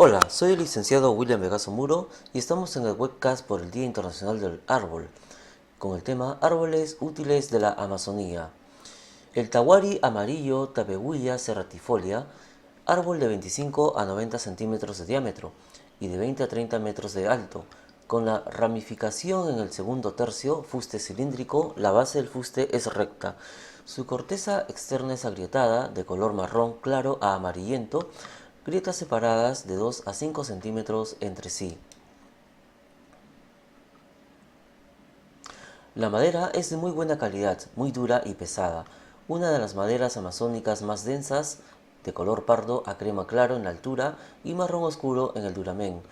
Hola, soy el licenciado William Vegaso Muro y estamos en el webcast por el Día Internacional del Árbol, con el tema Árboles útiles de la Amazonía. El tawari amarillo Tabebuia serratifolia, árbol de 25 a 90 centímetros de diámetro y de 20 a 30 metros de alto, con la ramificación en el segundo tercio, fuste cilíndrico, la base del fuste es recta. Su corteza externa es agrietada, de color marrón claro a amarillento, grietas separadas de 2 a 5 centímetros entre sí. La madera es de muy buena calidad, muy dura y pesada, una de las maderas amazónicas más densas, de color pardo a crema claro en la altura y marrón oscuro en el duramen,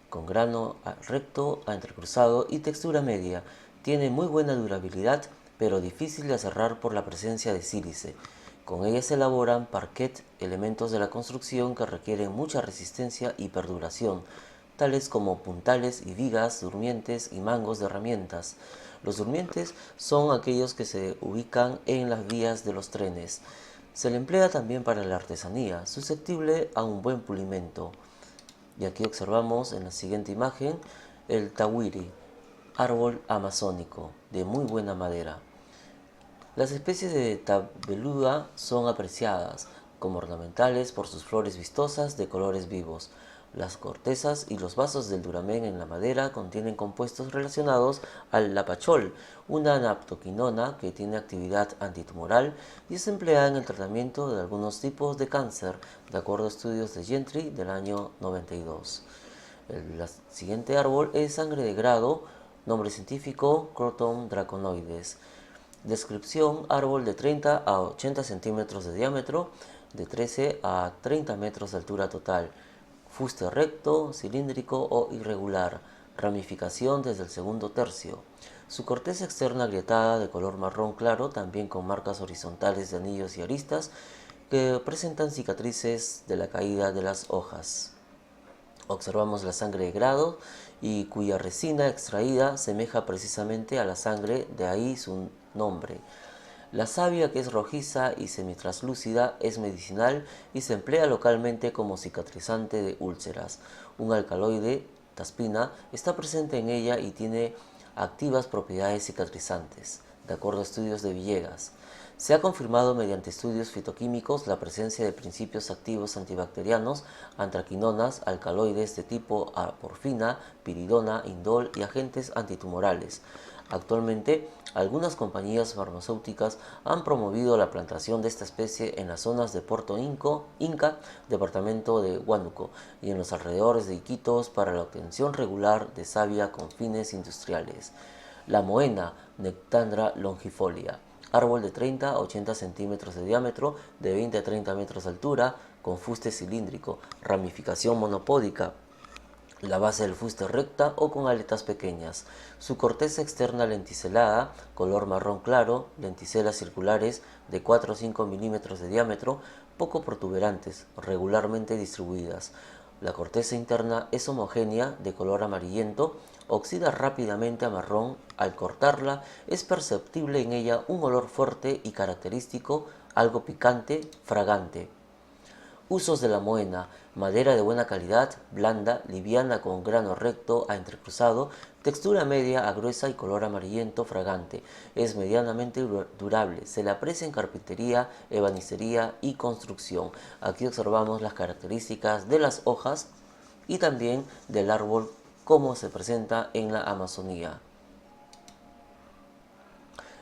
con grano recto a entrecruzado y textura media. Tiene muy buena durabilidad, pero difícil de cerrar por la presencia de sílice. Con ella se elaboran parquet, elementos de la construcción que requieren mucha resistencia y perduración, tales como puntales y vigas, durmientes y mangos de herramientas. Los durmientes son aquellos que se ubican en las vías de los trenes. Se le emplea también para la artesanía, susceptible a un buen pulimento. Y aquí observamos en la siguiente imagen el tawiri, árbol amazónico de muy buena madera. Las especies de tabeluda son apreciadas como ornamentales por sus flores vistosas de colores vivos. Las cortezas y los vasos del duramen en la madera contienen compuestos relacionados al lapachol, una naptoquinona que tiene actividad antitumoral y es empleada en el tratamiento de algunos tipos de cáncer, de acuerdo a estudios de Gentry del año 92. El siguiente árbol es sangre de grado, nombre científico Croton draconoides. Descripción: árbol de 30 a 80 centímetros de diámetro, de 13 a 30 metros de altura total. Fuste recto, cilíndrico o irregular. Ramificación desde el segundo tercio. Su corteza externa agrietada de color marrón claro, también con marcas horizontales de anillos y aristas que presentan cicatrices de la caída de las hojas. Observamos la sangre de grado y cuya resina extraída semeja precisamente a la sangre, de ahí su nombre. La savia, que es rojiza y semitraslúcida, es medicinal y se emplea localmente como cicatrizante de úlceras. Un alcaloide, taspina, está presente en ella y tiene activas propiedades cicatrizantes, de acuerdo a estudios de Villegas. Se ha confirmado mediante estudios fitoquímicos la presencia de principios activos antibacterianos, antraquinonas, alcaloides de tipo porfina, piridona, indol y agentes antitumorales. Actualmente, algunas compañías farmacéuticas han promovido la plantación de esta especie en las zonas de Puerto Inca, departamento de Huánuco, y en los alrededores de Iquitos para la obtención regular de savia con fines industriales. La moena, Nectandra longifolia, árbol de 30 a 80 centímetros de diámetro, de 20 a 30 metros de altura, con fuste cilíndrico, ramificación monopódica, la base del fuste recta o con aletas pequeñas. Su corteza externa lenticelada, color marrón claro, lenticelas circulares de 4 o 5 milímetros de diámetro, poco protuberantes, regularmente distribuidas. La corteza interna es homogénea, de color amarillento, oxida rápidamente a marrón. Al cortarla es perceptible en ella un olor fuerte y característico, algo picante, fragante. Usos de la moena: madera de buena calidad, blanda, liviana con grano recto a entrecruzado, textura media a gruesa y color amarillento fragante. Es medianamente durable. Se le aprecia en carpintería, ebanistería y construcción. Aquí observamos las características de las hojas y también del árbol como se presenta en la Amazonía.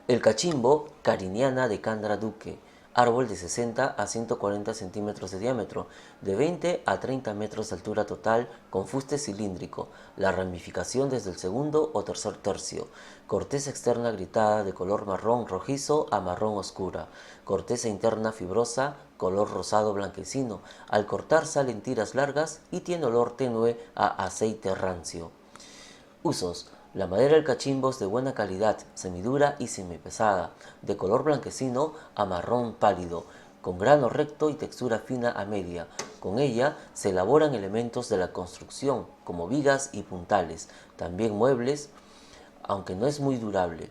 El cachimbo, Cariniana de Candra Duque, árbol de 60 a 140 centímetros de diámetro, de 20 a 30 metros de altura total, con fuste cilíndrico, la ramificación desde el segundo o tercer tercio, corteza externa agrietada de color marrón rojizo a marrón oscura, corteza interna fibrosa, color rosado blanquecino, al cortar salen tiras largas y tiene olor tenue a aceite rancio. Usos: la madera del cachimbo es de buena calidad, semidura y semipesada, de color blanquecino a marrón pálido, con grano recto y textura fina a media. Con ella se elaboran elementos de la construcción, como vigas y puntales, también muebles, aunque no es muy durable.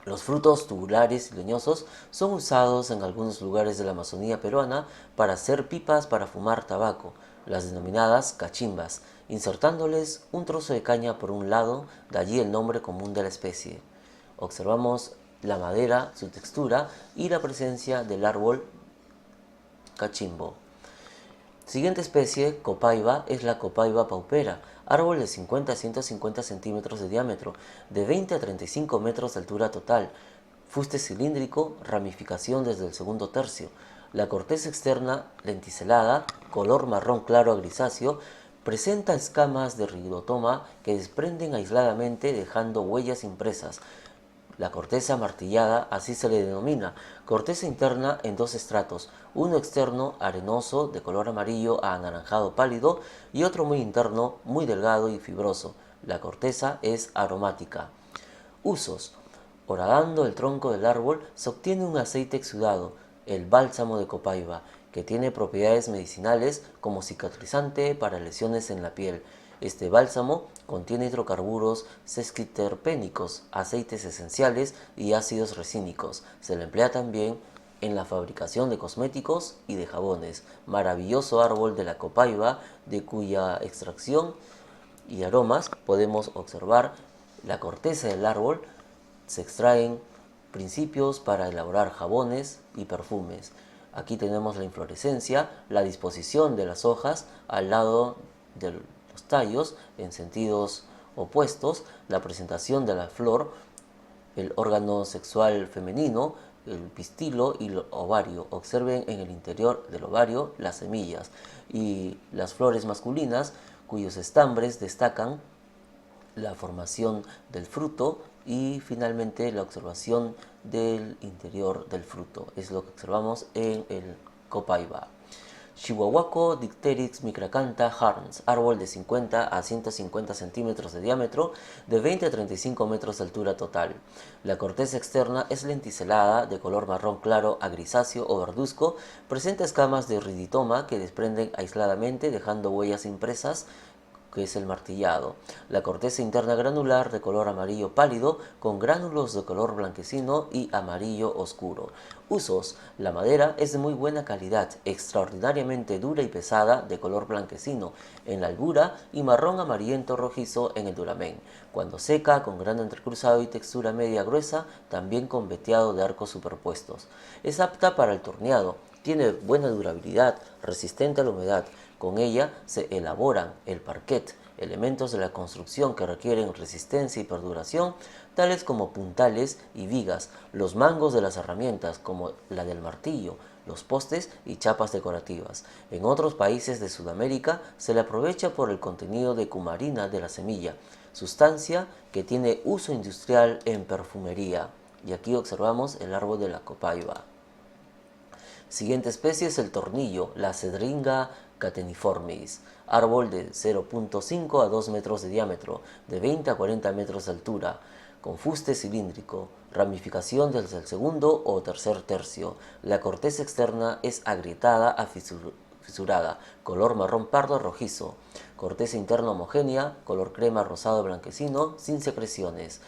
Los frutos tubulares y leñosos son usados en algunos lugares de la Amazonía peruana para hacer pipas para fumar tabaco, las denominadas cachimbas, insertándoles un trozo de caña por un lado, de allí el nombre común de la especie. Observamos la madera, su textura y la presencia del árbol cachimbo. Siguiente especie, copaiba, es la copaiba paupera, árbol de 50 a 150 centímetros de diámetro, de 20 a 35 metros de altura total, fuste cilíndrico, ramificación desde el segundo tercio. La corteza externa lenticelada, color marrón claro a grisáceo, presenta escamas de rigidotoma que desprenden aisladamente dejando huellas impresas. La corteza martillada, así se le denomina, corteza interna en dos estratos, uno externo arenoso de color amarillo a anaranjado pálido y otro muy interno, muy delgado y fibroso. La corteza es aromática. Usos. Horadando el tronco del árbol se obtiene un aceite exudado, el bálsamo de copaiba, que tiene propiedades medicinales como cicatrizante para lesiones en la piel. Este bálsamo contiene hidrocarburos sesquiterpénicos, aceites esenciales y ácidos resínicos. Se le emplea también en la fabricación de cosméticos y de jabones. Maravilloso árbol de la copaiba, de cuya extracción y aromas podemos observar la corteza del árbol. Se extraen principios para elaborar jabones y perfumes. Aquí tenemos la inflorescencia, la disposición de las hojas al lado de los tallos en sentidos opuestos, la presentación de la flor, el órgano sexual femenino, el pistilo y el ovario. Observen en el interior del ovario las semillas y las flores masculinas cuyos estambres destacan la formación del fruto y finalmente la observación del interior del fruto. Es lo que observamos en el copaiba. Chihuahuaco Dipteryx micracantha Harns, árbol de 50 a 150 centímetros de diámetro, de 20 a 35 metros de altura total. La corteza externa es lenticelada, de color marrón claro a grisáceo o verduzco, presenta escamas de iriditoma que desprenden aisladamente dejando huellas impresas, que es el martillado. La corteza interna granular de color amarillo pálido con gránulos de color blanquecino y amarillo oscuro. Usos. La madera es de muy buena calidad, extraordinariamente dura y pesada, de color blanquecino en la albura y marrón amarillento rojizo en el duramen. Cuando seca, con grano entrecruzado y textura media gruesa, también con veteado de arcos superpuestos. Es apta para el torneado. Tiene buena durabilidad, resistente a la humedad. Con ella se elaboran el parquet, elementos de la construcción que requieren resistencia y perduración, tales como puntales y vigas, los mangos de las herramientas, como la del martillo, los postes y chapas decorativas. En otros países de Sudamérica se le aprovecha por el contenido de cumarina de la semilla, sustancia que tiene uso industrial en perfumería. Y aquí observamos el árbol de la copaiba. Siguiente especie es el tornillo, la Cedringa cateniformis, árbol de 0.5 a 2 metros de diámetro, de 20 a 40 metros de altura, con fuste cilíndrico, ramificación desde el segundo o tercer tercio. La corteza externa es agrietada a fisurada, color marrón pardo rojizo. Corteza interna homogénea, color crema rosado blanquecino, sin secreciones.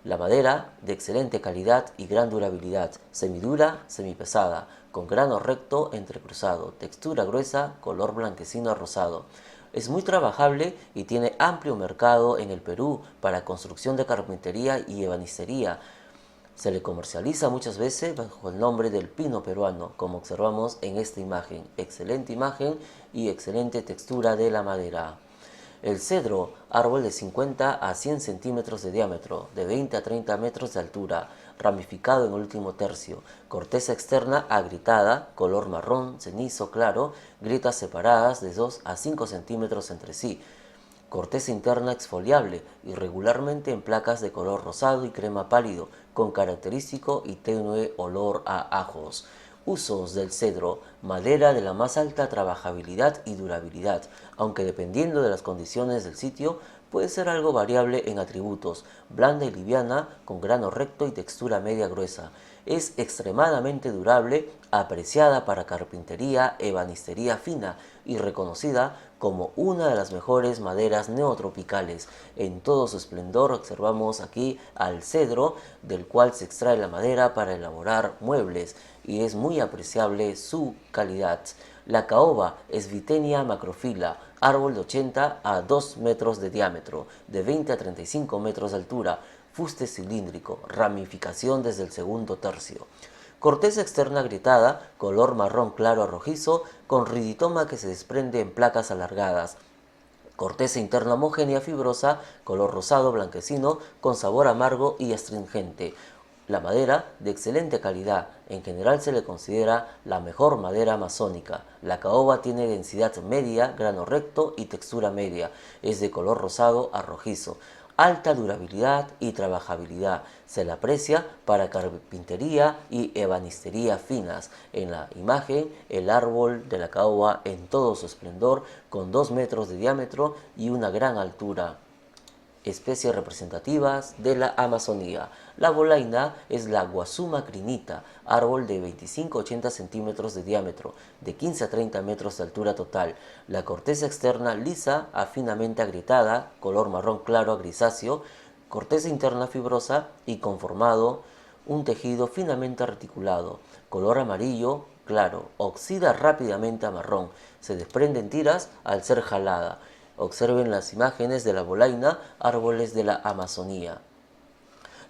La madera, de excelente calidad y gran durabilidad, semidura, semipesada, con grano recto entrecruzado, textura gruesa, color blanquecino a rosado. Es muy trabajable y tiene amplio mercado en el Perú para construcción de carpintería y ebanistería. Se le comercializa muchas veces bajo el nombre del pino peruano, como observamos en esta imagen. Excelente imagen y excelente textura de la madera. El cedro, árbol de 50 a 100 centímetros de diámetro, de 20 a 30 metros de altura, ramificado en el último tercio, corteza externa agrietada, color marrón, cenizo claro, grietas separadas de 2 a 5 centímetros entre sí, corteza interna exfoliable, irregularmente en placas de color rosado y crema pálido, con característico y tenue olor a ajos. Usos del cedro: madera de la más alta trabajabilidad y durabilidad, aunque dependiendo de las condiciones del sitio, puede ser algo variable en atributos, blanda y liviana, con grano recto y textura media gruesa. Es extremadamente durable, apreciada para carpintería, ebanistería fina y reconocida como una de las mejores maderas neotropicales. En todo su esplendor observamos aquí al cedro, del cual se extrae la madera para elaborar muebles, y es muy apreciable su calidad. La caoba es Vitenia macrofila, árbol de 80 a 2 metros de diámetro, de 20 a 35 metros de altura, fuste cilíndrico, ramificación desde el segundo tercio. Corteza externa agrietada, color marrón claro a rojizo, con riditoma que se desprende en placas alargadas. Corteza interna homogénea fibrosa, color rosado blanquecino, con sabor amargo y astringente. La madera, de excelente calidad, en general se le considera la mejor madera amazónica. La caoba tiene densidad media, grano recto y textura media. Es de color rosado a rojizo. Alta durabilidad y trabajabilidad. Se la aprecia para carpintería y ebanistería finas. En la imagen, el árbol de la caoba en todo su esplendor, con 2 metros de diámetro y una gran altura. Especies representativas de la Amazonía. La bolaina es la Guasuma crinita, árbol de 25 a 80 centímetros de diámetro, de 15 a 30 metros de altura total. La corteza externa lisa a finamente agrietada, color marrón claro a grisáceo, corteza interna fibrosa y conformado un tejido finamente reticulado, color amarillo claro, oxida rápidamente a marrón, se desprende en tiras al ser jalada. Observen las imágenes de la bolaina, árboles de la Amazonía.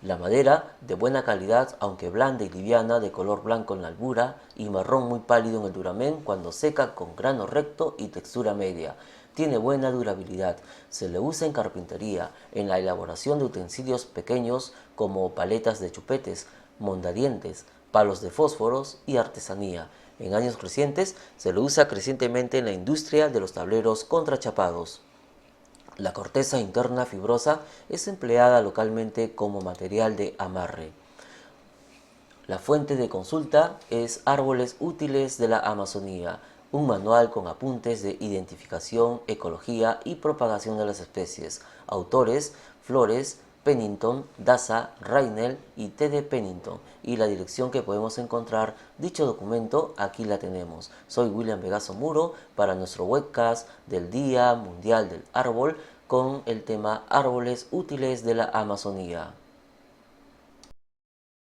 La madera, de buena calidad, aunque blanda y liviana, de color blanco en la albura y marrón muy pálido en el duramen cuando seca, con grano recto y textura media. Tiene buena durabilidad. Se le usa en carpintería, en la elaboración de utensilios pequeños como paletas de chupetes, mondadientes, palos de fósforos y artesanía. En años recientes se lo usa crecientemente en la industria de los tableros contrachapados. La corteza interna fibrosa es empleada localmente como material de amarre. La fuente de consulta es Árboles útiles de la Amazonía, un manual con apuntes de identificación, ecología y propagación de las especies. Autores: Flores, Pennington, Daza, Rainel y T. D. Pennington. Y la dirección que podemos encontrar dicho documento, aquí la tenemos. Soy William Vegaso Muro para nuestro webcast del Día Mundial del Árbol con el tema Árboles útiles de la Amazonía.